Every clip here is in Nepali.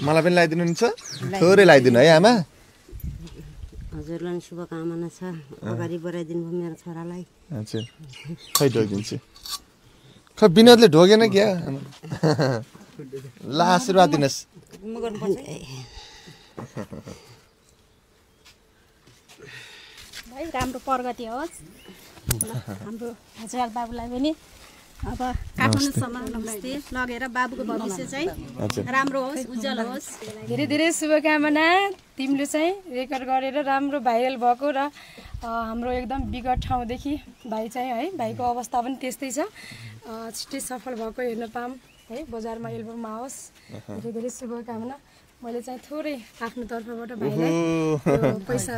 मलाई पनि लगाइदिनुहुन्छ थोरै लगाइदिनु है आमा हजुरलाई पनि शुभकामना छ अगाडि बढाइदिनु भयो मेरो छोरालाई हजुर खै ढोगिदिन्छु खै विनोदले ढोगेन क्या ल आशीर्वाद दिनुहोस् भाइ राम्रो प्रगति होस् हाम्रो हजुर बाबुलाई पनि अब काठमाडौँसम्म नमस्ते लगेर बाबुको भविष्य चाहिँ राम्रो होस् उज्जवल होस् धेरै धेरै शुभकामना तिमीले चाहिँ रेकर्ड गरेर राम्रो भाइरल भएको र हाम्रो एकदम विगत ठाउँदेखि भाइ चाहिँ है भाइको अवस्था पनि त्यस्तै छ छिट्टै सफल भएको हेर्न पाऊँ है बजारमा एल्बम आओस् धेरै धेरै शुभकामना मैले चाहिँ थोरै आफ्नो तर्फबाट भाइलाई पैसा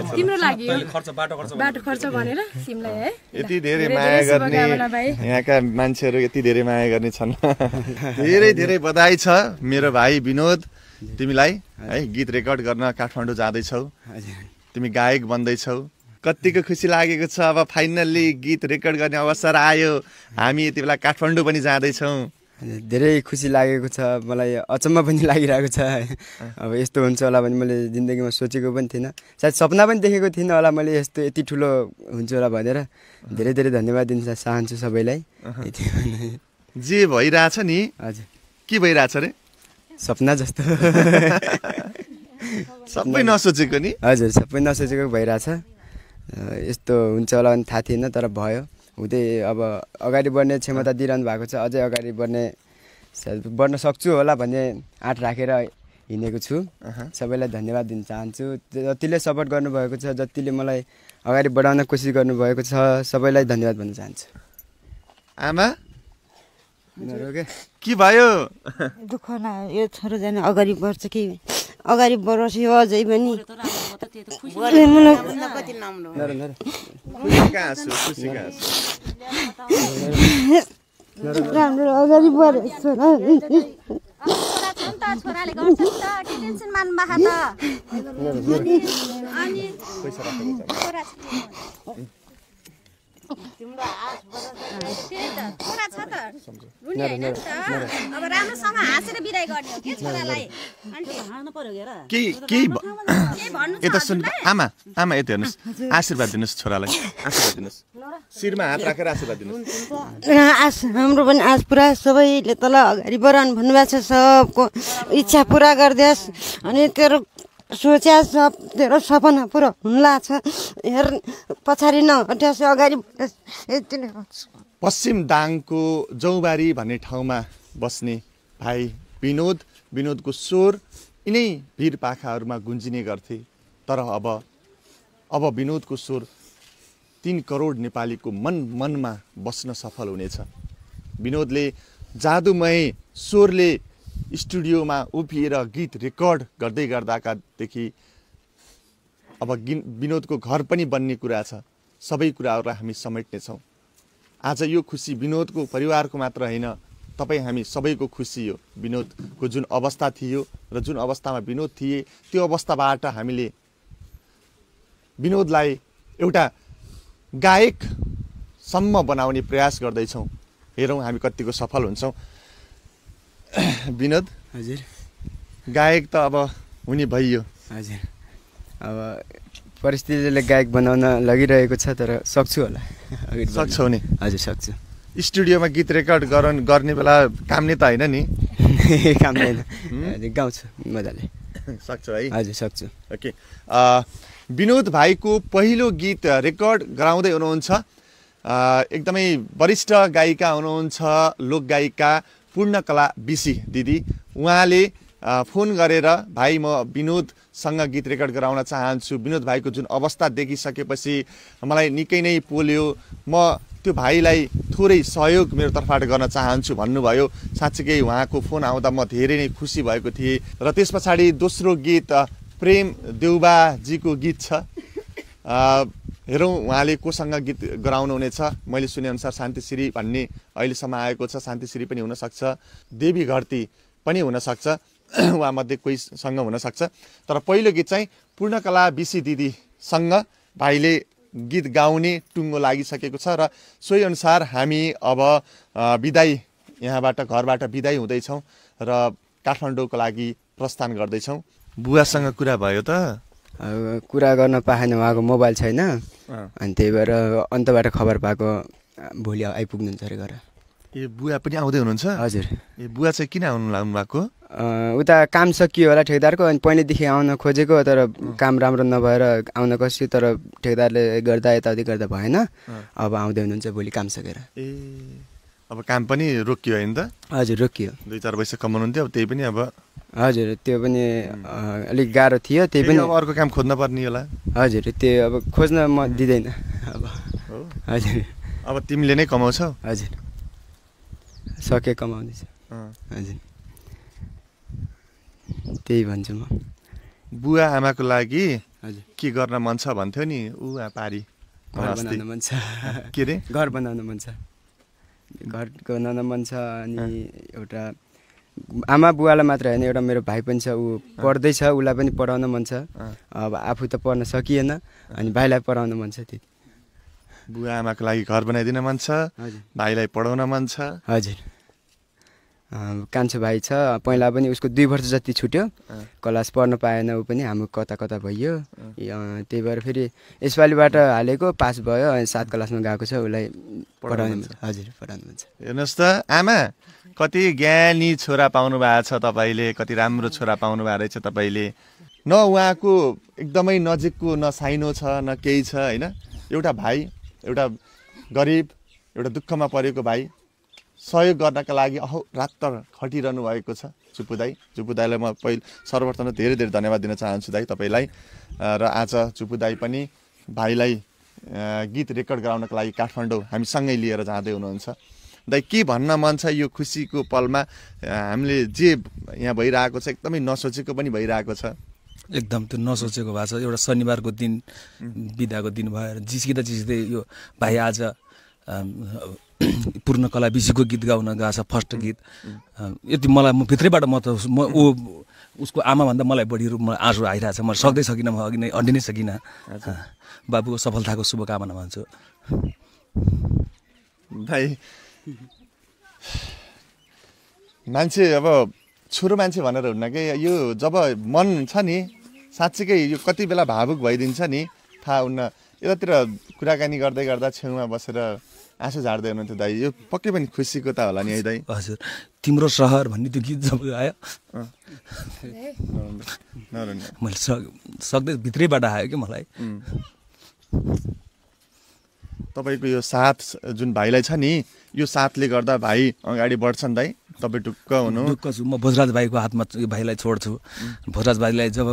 तिम्रो लागि बाटो खर्च भनेर तिमीलाई है यति धेरै माया गर्ने यहाँका मान्छेहरू यति धेरै माया गर्ने छन् धेरै धेरै बधाई छ मेरो भाइ विनोद तिमीलाई है गीत रेकर्ड गर्न काठमाडौँ जाँदैछौ तिमी गायक बन्दैछौ कतिको खुसी लागेको छ अब फाइनल्ली गीत रेकर्ड गर्ने अवसर आयो हामी यति बेला काठमाडौँ पनि जाँदैछौँ धेरै खुसी लागेको छ मलाई अचम्म पनि लागिरहेको छ अब यस्तो हुन्छ होला भने मैले जिन्दगीमा सोचेको पनि थिइनँ सायद सपना पनि देखेको थिइनँ होला मैले यस्तो यति ठुलो हुन्छ होला भनेर धेरै धेरै धन्यवाद दिन चाहन्छु सबैलाई जे भइरहेछ नि हजुर के भइरहेछ रे सपना जस्तो सबै नसोचेको नि हजुर सबै नसोचेको भइरहेछ यस्तो हुन्छ होला भने थाहा थिएन तर भयो हुँदै अब अगाडि बढ्ने क्षमता दिइरहनु भएको छ अझै अगाडि बढ्न सक्छु होला भन्ने आँट राखेर हिँडेको छु सबैलाई धन्यवाद दिन चाहन्छु जतिले सपोर्ट गर्नुभएको छ जतिले मलाई अगाडि बढाउन कोसिस गर्नुभएको छ सबैलाई धन्यवाद भन्न चाहन्छु आमा के भयो दुःख न यो छोरो जाने अगाडि बढ्छ कि अगाडि बढोस् यो अझै पनि राम्रो अगाडि बढेको छोरा छोराले गर्छ नि त के टेन्सन मान्नु भएको यता सुन आमा आमा यता हेर्नुहोस् आशीर्वाद दिनुहोस् छोरालाई आशीर्वाद दिनुहोस् शिरमा हात राखेर आशीर्वाद दिनुहोस् हाम्रो पनि आज पुरा सबैले तल अगाडि बढाउनु भन्नुभएको छ सबको इच्छा पुरा गरिदियोस् अनि तेरो सोच्या सब तेरो सपना पुरा हुन्ला छ हेर पछाडि नहट्यास अगाडि यति नै पश्चिम दाङको जौबारी भन्ने ठाउँमा बस्ने भाइ विनोदको स्वर यिनै भिर पाखाहरूमा गुन्जिने गर्थे तर अब विनोदको स्वर 3 करोड नेपालीको मनमा बस्न सफल हुनेछ विनोदले जादुमय स्वरले स्टुडियोमा उभिएर गीत रेकर्ड गर्दै गर्दादेखि अब विनोदको घर पनि बन्ने कुरा छ सबै कुराहरूलाई हामी समेट्नेछौँ आज यो खुसी विनोदको परिवारको मात्र होइन तपाईँ हामी सबैको खुसी हो विनोदको जुन अवस्था थियो र जुन अवस्थामा विनोद थिए त्यो अवस्थाबाट हामीले विनोदलाई एउटा गायकसम्म बनाउने प्रयास गर्दैछौँ हेरौँ हामी कतिको सफल हुन्छौँ विनोद हजुर गायक त अब हुने भइयो हजुर अब परिस्थितिले गायक बनाउन लगिरहेको छ तर सक्छु होला सक्छौ नि हजुर सक्छु स्टुडियोमा गीत रेकर्ड गर्ने बेला काम नै त होइन नि काम छैन गाउँछु मजाले सक्छौ है हजुर सक्छु ओके विनोद भाइको पहिलो गीत रेकर्ड गराउँदै हुनुहुन्छ एकदमै वरिष्ठ गायिका हुनुहुन्छ लोकगायिका पूर्णकला बिसी दिदी उहाँले फोन गरेर भाइ म विनोदसँग गीत रेकर्ड गराउन चाहन्छु विनोद भाइको जुन अवस्था देखिसकेपछि मलाई निकै नै पोल्यो म त्यो भाइलाई थोरै सहयोग मेरो तर्फबाट गर्न चाहन्छु भन्नुभयो साँच्चीकै उहाँको फोन आउँदा म धेरै नै खुसी भएको थिएँ र त्यस पछाडि दोस्रो गीत प्रेम देउबाजीको गीत छ हेरौँ उहाँले कोसँग गीत गराउनु हुनेछ मैले सुनेअनुसार शान्तिश्री भन्ने अहिलेसम्म आएको छ शान्तिश्री पनि हुनसक्छ देवी घरती पनि हुनसक्छ उहाँमध्ये कोहीसँग हुनसक्छ तर पहिलो गीत चाहिँ पूर्णकला बिसी दिदीसँग भाइले गीत गाउने टुङ्गो लागिसकेको छ र सोही अनुसार हामी अब बिदाई यहाँबाट घरबाट बिदाई हुँदैछौँ र काठमाडौँको लागि प्रस्थान गर्दैछौँ। बुवासँग कुरा भयो त? कुरा गर्न पाएन, उहाँको मोबाइल छैन अनि त्यही भएर अन्तबाट खबर पाएको भोलि आइपुग्नुहुन्छ अरे घर। ए बुवा पनि आउँदै हुनुहुन्छ? हजुर। ए बुवा चाहिँ किन आउनु लाग्नु भएको? उता काम सकियो होला ठेकदारको, अनि पहिल्यैदेखि आउन खोजेको तर काम राम्रो नभएर आउन कस्यो, तर ठेकदारले गर्दा यताउति गर्दा भएन। अब आउँदै हुनुहुन्छ भोलि काम सकेर। ए अब काम पनि रोकियो होइन त? हजुर रोकियो। 2-4 पैसा कमाउनुहुन्थ्यो, अब त्यही पनि अब? हजुर त्यो पनि अलिक गाह्रो थियो, त्यही पनि अब अर्को काम खोज्न पर्ने होला। हजुर त्यो अब खोज्न म दिँदैन अब। हजुर। अब तिमीले नै कमाउँछौ? हजुर सके कमाउँदैछ। हजुर त्यही भन्छु म। बुवा आमाको लागि हजुर के गर्न मन छ भन्थ्यो नि ऊ पारी? घर बनाउन मन छ। के रे? घर बनाउन मन छ, घर बनाउन मन छ। अनि एउटा आमा बुवालाई मात्र होइन, एउटा मेरो भाइ पनि छ, ऊ पढ्दैछ, उसलाई पनि पढाउन मन छ। अब आफू त पढ्न सकिएन, अनि भाइलाई पढाउन मन छ। त्यति। बुवा आमाको लागि घर बनाइदिन मन छ, भाइलाई पढाउन मन छ। हजुर कान्छो भाइ छ, पहिला पनि उसको 2 वर्ष जति छुट्यो, क्लास पढ्न पाएन, ऊ पनि हाम्रो कता कता भइयो। त्यही भएर फेरि यसपालिबाट हालेको, पास भयो, अनि 7 क्लासमा गएको छ, उसलाई पढाउनु। हजुर पढाउनु हुन्छ। हेर्नुहोस् त आमा, कति ज्ञानी छोरा पाउनु भएको छ तपाईँले, कति राम्रो छोरा पाउनु भएको रहेछ तपाईँले। न उहाँको एकदमै नजिकको न साइनो छ न केही छ होइन। एउटा भाइ, एउटा गरिब, एउटा दुःखमा परेको भाइ, सहयोग गर्नका लागि अहोरात्र खटिरहनु भएको छ चुपु दाई। चुपु दाईलाई म सर्वप्रथम धेरै धेरै धन्यवाद दिन चाहन्छु दाई तपाईँलाई। र आज चुपु दाई पनि भाइलाई गीत रेकर्ड गराउनको लागि काठमाडौँ हामीसँगै लिएर जाँदै हुनुहुन्छ। दाई के भन्न मन छ यो खुसीको पलमा? हामीले जे यहाँ भइरहेको छ एकदमै नसोचेको पनि भइरहेको छ। एकदम त्यो नसोचेको भएको छ। एउटा शनिबारको दिन बिदाको दिन भएर जिस्किँदै यो भाइ आज पूर्णकला बिसीको गीत गाउन गएको छ, फर्स्ट गीत। यति मलाई म भित्रैबाट म उसको आमाभन्दा मलाई बढी रूपमा आँसु आइरहेको छ। म सक्दै सकिनँ, म अघि नै अड्डिनै सकिनँ। बाबुको सफलताको शुभकामना भन्छु। भाइ मान्छे अब छोरो मान्छे भनेर हुन्न कि, यो जब मन छ नि साँच्चीकै यो कति बेला भावुक भइदिन्छ नि थाहा हुन्न। यतातिर कुराकानी गर्दै गर्दा छेउमा बसेर आँसु झार्दै हुनुहुन्थ्यो दाइ। यो पक्कै पनि खुसीको त होला नि है दाइ? हजुर। तिम्रो सहर भन्ने त्यो गीत जब आयो मैले सक्दै भित्रैबाट आयो कि मलाई। तपाईँको यो साथ जुन भाइलाई छ नि, यो साथले गर्दा भाइ अगाडि बढ्छन् दाइ? तपाईँ ढुक्क हुनु? ढुक्क छु म। भोजराज भाइको हातमा भाइलाई छोड्छु। भोजराज भाइलाई जब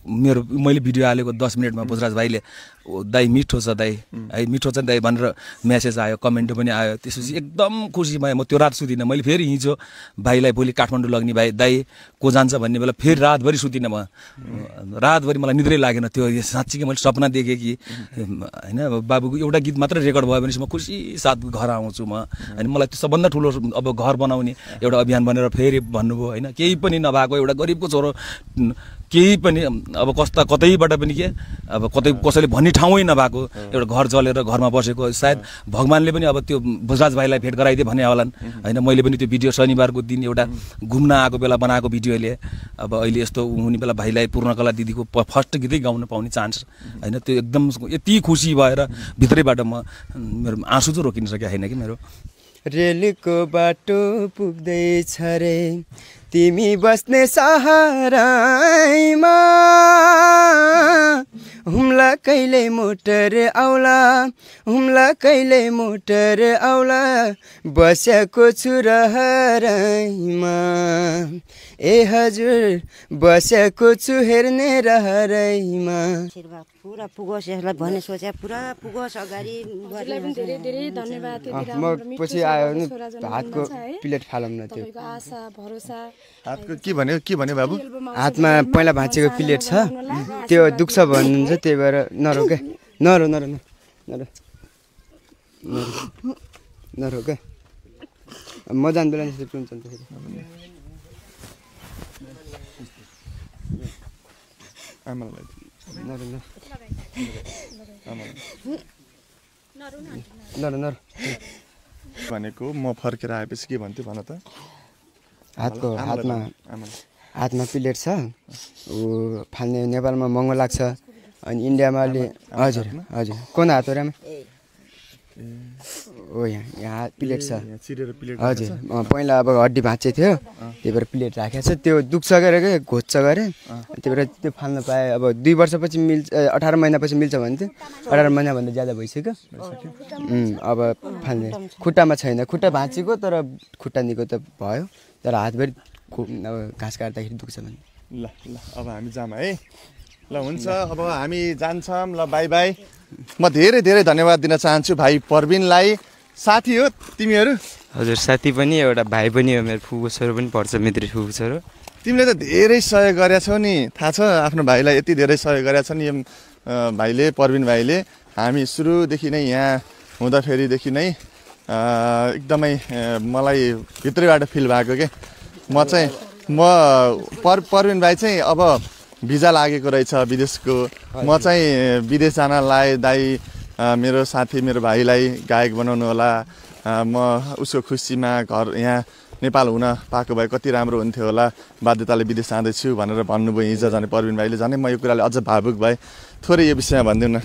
मैले भिडियो हालेको 10 मिनटमा भोजराज भाइले दाइ मिठो छ दाइ, है मिठो छ दाइ भनेर मेसेज आयो, कमेन्ट पनि आयो। त्यसपछि एकदम खुसी भयो। म त्यो रात सुतिनँ। मैले फेरि हिजो भाइलाई भोलि काठमाडौँ लग्ने भाइ दाइ को जान्छ भन्ने बेला फेरि रातभरि सुतिनँ म। रातभरि मलाई निद्रै लागेन। त्यो साँच्चीकै मैले सपना देखेँ कि होइन बाबुको एउटा गीत मात्र रेकर्ड भयो भनेपछि म खुसी साथ घर आउँछु म। अनि मलाई त्यो सबभन्दा ठुलो अब घर बनाउने एउटा अभियान भनेर फेरि भन्नुभयो होइन। केही पनि नभएको एउटा गरिबको छोरो, केही पनि अब कतैबाट पनि के अब कतै कसैले भन्ने ठाउँै नभएको एउटा घर जलेर घरमा बसेको, सायद भगवान्ले पनि अब त्यो भोजराज भाइलाई भेट गराइदिए भने होलान् होइन। मैले पनि त्यो भिडियो शनिबारको दिन एउटा घुम्न आएको बेला बनाएको भिडियोले अब अहिले यस्तो हुने बेला भाइलाई पूर्णकला दिदीको फर्स्ट गीतै गाउन पाउने चान्स होइन। त्यो एकदम यति खुसी भएर भित्रैबाट मेरो आँसु चाहिँ रोकिन सकेको छैन कि मेरो। रेलको बाटो पुग्दैछ रे तिमी बस्ने सहरैमा, हुम्ला कहिले मोटर आउला, हुम्ला कहिले मोटर आउला, बसेको छु रहरैमा। ए हजुर बसेको छु हेर्ने रहरैमा। पुरा पुगोस् यसलाई भन्ने सोचे, पुरा पुगोस् अगाडि। धेरै धेरै धन्यवाद। म पछि आयो भने हातको प्लेट फालौँ न। त्यो आशा भरोसा हातको के भन्यो बाबु? हातमा पहिला भाँचेको प्लेट छ, त्यो दुख्छ भन्नुहुन्छ, त्यही भएर नरो क्या। नरो नरो नरो नरो क्या। म जानु बेला हुन्छ नि त्यसरी। आमालाई नरो नरो नरो भनेको म फर्केर आएपछि के भन्थ्यो भन त हातमा प्लेट छ ऊ फाल्ने नेपालमा महँगो लाग्छ अनि इन्डियामा अलि हजुर कुन हात हो रामा ओ यहाँ प्लेट छ हजुर पहिला अब हड्डी भाँच्चे थियो त्यही भएर प्लेट राखेको छ त्यो दुख्छ गरे के घोच्छ गरे त्यही भएर त्यो फाल्न पाएँ अब 2 वर्षपछि मिल्छ 18 महिनापछि मिल्छ भन्थ्यो 18 महिनाभन्दा ज्यादा भइसक्यो अब फाल्ने खुट्टामा छैन खुट्टा भाँचेको तर खुट्टा निको त भयो तर हातभरि अब घाँस काट्दाखेरि दुख्छ भने ल अब हामी जाम है ल हुन्छ अब हामी जान्छौँ ल बाई बाई म धेरै धेरै धन्यवाद दिन चाहन्छु भाइ परबिनलाई साथी हो तिमीहरू हजुर साथी पनि एउटा भाइ पनि हो मेरो फुपू छोरो पनि पर्छ मित्री फुपू छोरो तिमीले त धेरै सहयोग गरेछौ नि थाहा छ आफ्नो भाइलाई यति धेरै सहयोग गरेछ नि भाइले परबिन भाइले हामी सुरुदेखि नै यहाँ हुँदाखेरिदेखि नै एकदमै मलाई भित्रैबाट फिल भएको के परबिन भाइ चाहिँ अब भिजा लागेको रहेछ विदेशको म चाहिँ विदेश जानलाई दाइ मेरो साथी मेरो भाइलाई गायक बनाउनु होला म उसको खुसीमा घर यहाँ नेपाल हुन पाएको भए कति राम्रो हुन्थ्यो होला बाध्यताले विदेश जाँदैछु भनेर भन्नुभयो हिजो जाने परबिन भाइले जाने म यो कुराले अझ भावुक भएँ थोरै यो विषयमा भनिदिउँ न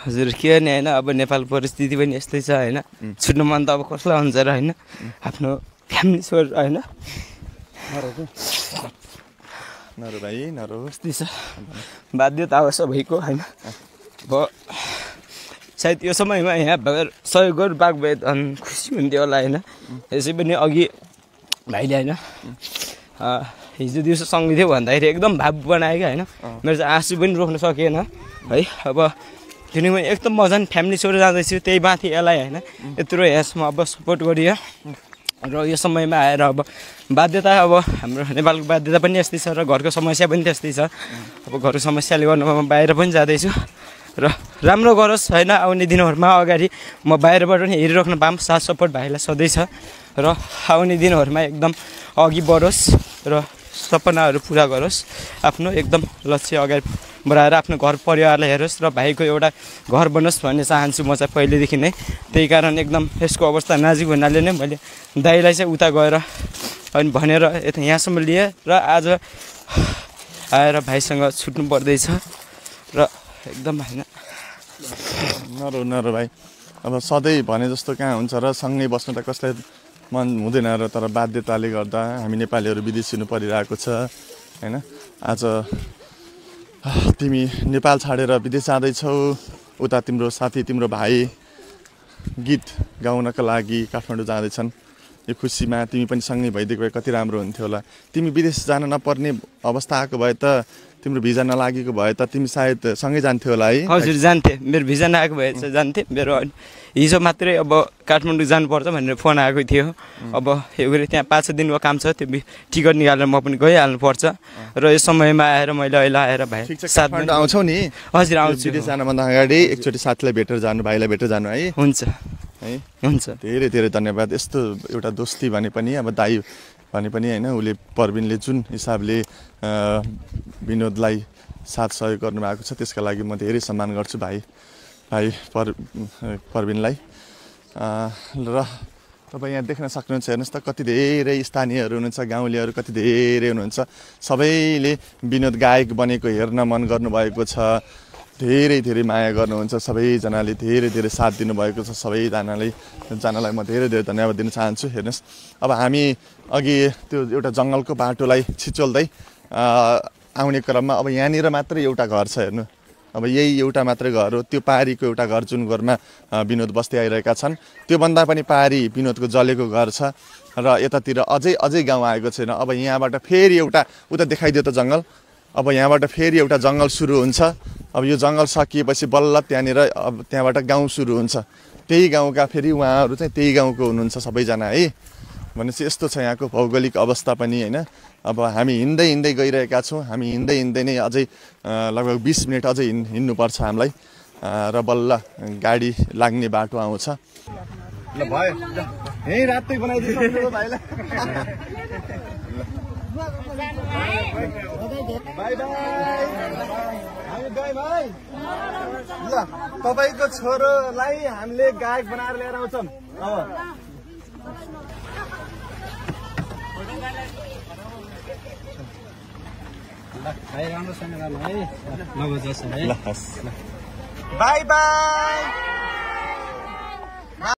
हजुर के गर्ने होइन अब नेपाल परिस्थिति पनि यस्तै छ होइन छुट्नु मन त अब कसलाई हुन्छ र होइन आफ्नो फ्यामिली छोड होइन नरो भाइ नरो यस्तै छ बाध्यता अब सबैको होइन अब सायद यो समयमा यहाँ भएर सहयोग गरिरहेको भए झन् खुसी हुन्थ्यो होला होइन यसै पनि अघि भाइले होइन हिजो दिउँसो सँगै थियो भन्दाखेरि एकदम भाव बनायो क्या होइन मेरो चाहिँ आँसु पनि रोक्न सकेन है अब किनभने एकदम म झन् फ्यामिली छोडेर जाँदैछु त्यही माथि यसलाई होइन यत्रो यसमा अब सपोर्ट गरियो र यो समयमा आएर अब बाध्यता अब हाम्रो नेपालको बाध्यता पनि यस्तै छ र घरको समस्या पनि त्यस्तै छ अब घरको समस्याले गर्नुमा म बाहिर पनि जाँदैछु र राम्रो गरोस् होइन आउने दिनहरूमा अगाडि म बाहिरबाट पनि हेरिराख्न पाऊँ साथ सपोर्ट भाइलाई सधैँ छ र आउने दिनहरूमा एकदम अघि बढोस् र सपनाहरू पुरा गरोस् आफ्नो एकदम लक्ष्य अगाडि बढाएर आफ्नो घर परिवारलाई हेरोस् र भाइको एउटा घर बनोस् भन्ने चाहन्छु म चाहिँ पहिलेदेखि नै त्यही कारण एकदम यसको अवस्था नाजुक हुनाले नै मैले दाइलाई चाहिँ उता गएर अनि भनेर यता यहाँसम्म लिएँ र आज आएर भाइसँग छुट्नु पर्दैछ र एकदम होइन नरो भाइ अब सधैँ भने जस्तो कहाँ हुन्छ र सँगै बस्नु त कसलाई मन हुँदैन र तर बाध्यताले गर्दा हामी नेपालीहरू विदेश हुनु परिरहेको छ होइन आज तिमी नेपाल छाडेर विदेश जाँदैछौ उता तिम्रो साथी तिम्रो भाइ गीत गाउनका लागि काठमाडौँ जाँदैछन् यो खुसीमा तिमी पनि सँगै भइदिएको भए कति राम्रो हुन्थ्यो होला तिमी विदेश जान नपर्ने अवस्था आएको भए त तिम्रो भिजा नलागेको भए त तिमी सायद सँगै जान्थ्यौ होला है हजुर जान्थेँ मेरो भिजा नआएको भए चाहिँ जान्थेँ मेरो हिजो मात्रै अब काठमाडौँ जानुपर्छ भनेर फोन आएको थियो अब यो गरी त्यहाँ 5-6 दिनको काम छ त्यो टिकट निकालेर म पनि गइहाल्नु पर्छ र यो समयमा आएर मैले अहिले आएर भाइ साथ आउँछौ नि हजुर आउँछु विदेश जानभन्दा अगाडि एकचोटि साथीलाई भेटेर जानु भाइलाई भेटेर जानु है हुन्छ है हुन्छ धेरै धेरै धन्यवाद यस्तो एउटा दोस्ती भने पनि अब दाइ भने पनि होइन उसले परबिनले जुन हिसाबले विनोदलाई साथ सहयोग गर्नुभएको छ त्यसका लागि म धेरै सम्मान गर्छु भाइ परबिनलाई र तपाईँ यहाँ देख्न सक्नुहुन्छ हेर्नुहोस् त कति धेरै स्थानीयहरू हुनुहुन्छ गाउँलेहरू कति धेरै हुनुहुन्छ सबैले विनोद गायक बनेको हेर्न मन गर्नुभएको छ धेरै धेरै माया गर्नुहुन्छ सबैजनाले धेरै धेरै साथ दिनुभएको छ सबैजनालाई म धेरै धेरै धन्यवाद दिन चाहन्छु हेर्नुहोस् अब हामी अघि त्यो एउटा जङ्गलको बाटोलाई छिचोल्दै आउने क्रममा अब यहाँनिर मात्रै एउटा घर छ हेर्नु अब यही एउटा मात्रै घर हो त्यो पारीको एउटा घर जुन घरमा विनोद बस्दै आइरहेका छन् त्योभन्दा पनि पारी विनोदको जलेको घर छ र यतातिर अझै गाउँ आएको छैन अब यहाँबाट फेरि एउटा उता देखाइदियो त जङ्गल अब यहाँबाट फेरि एउटा जङ्गल सुरु हुन्छ अब यो जङ्गल सकिएपछि बल्ल त्यहाँनिर अब त्यहाँबाट गाउँ सुरु हुन्छ त्यही गाउँका फेरि उहाँहरू चाहिँ त्यही गाउँको हुनुहुन्छ सबैजना है भनेपछि यस्तो छ यहाँको भौगोलिक अवस्था पनि होइन अब हामी हिँड्दै गइरहेका छौँ हामी हिँड्दै नै अझै लगभग 20 मिनट अझै हिँड्नुपर्छ हामीलाई र बल्ल गाडी लाग्ने बाटो आउँछ ल भयो यही रातै बनाइदिनु भाइलाई बाई हामी गए भाइ ल तपाईँको छोरोलाई हामीले गायक बनाएर लिएर आउँछौँ अब भाइ राम्रोसँग जानु है नबजास् है ल हस् बाई बाई